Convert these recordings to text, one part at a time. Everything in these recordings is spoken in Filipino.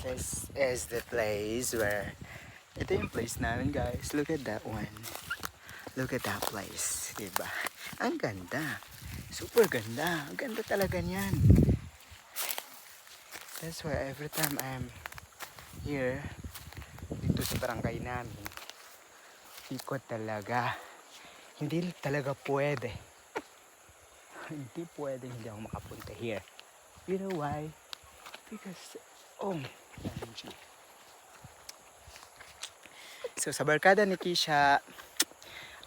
This is the place where, ito yung place namin guys. Look at that one. Look at that place. Diba? Ang ganda. Super ganda. Ang ganda talaga niyan. That's why every time I'm here, dito sa barangay namin, ikot talaga. Hindi talaga pwede. Hindi pwede hindi ako makapunta here. You know why? Because, energy. So sa barkada ni Kisha,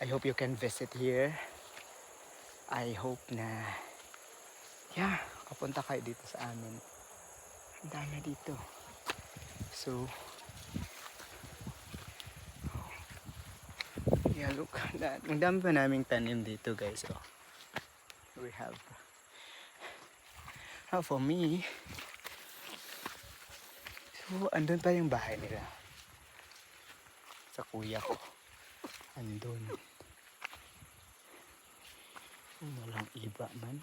I hope you can visit here. I hope na, kapunta kayo dito sa amin. Ang dami dito. So, look. Ang dami pa naming tanim dito guys. Oh. We have, for me, so andun pa yung bahay nila. Sa kuya ko. Andun. Walang iba man.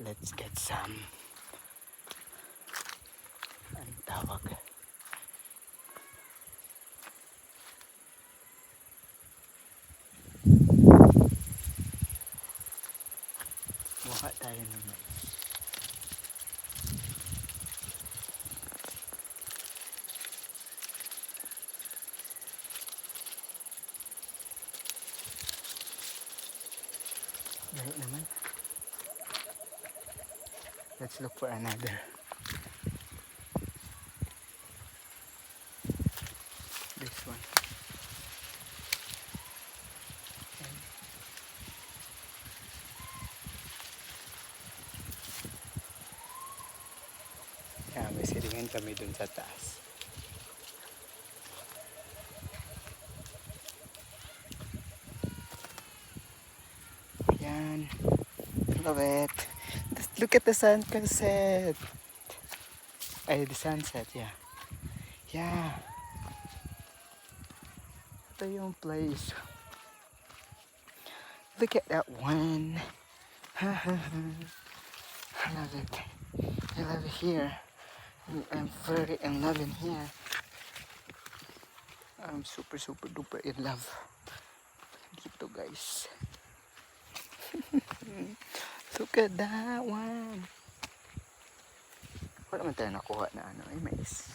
Let's get some. Ang tawag. Mukha tayo ng mais. Dahil naman. Let's look for another. This one. May silingan kami dun sa taas. Ayan. Love it. Just look at the sunset. Ay, the sunset, yeah. Yeah. Ito yung place. Look at that one. I love it. I love it here. I'm very in love in here. I'm super duper in love dito guys. Look at that one. Wala man tayo nakuha na mais.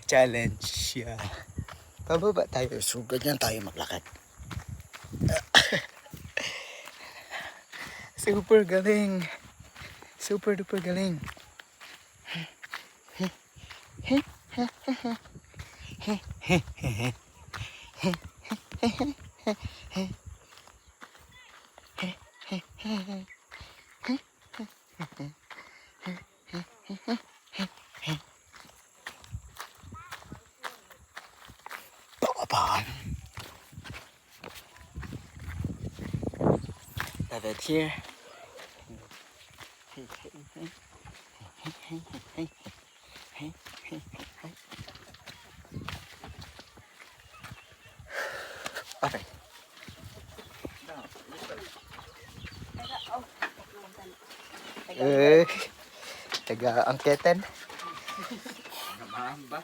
Challenge yan. Pababa tayo. So, ganyan tayo maglakad. Super galing. Super duper galing. Love it here. Okay. Taga-angketan. Mahamba.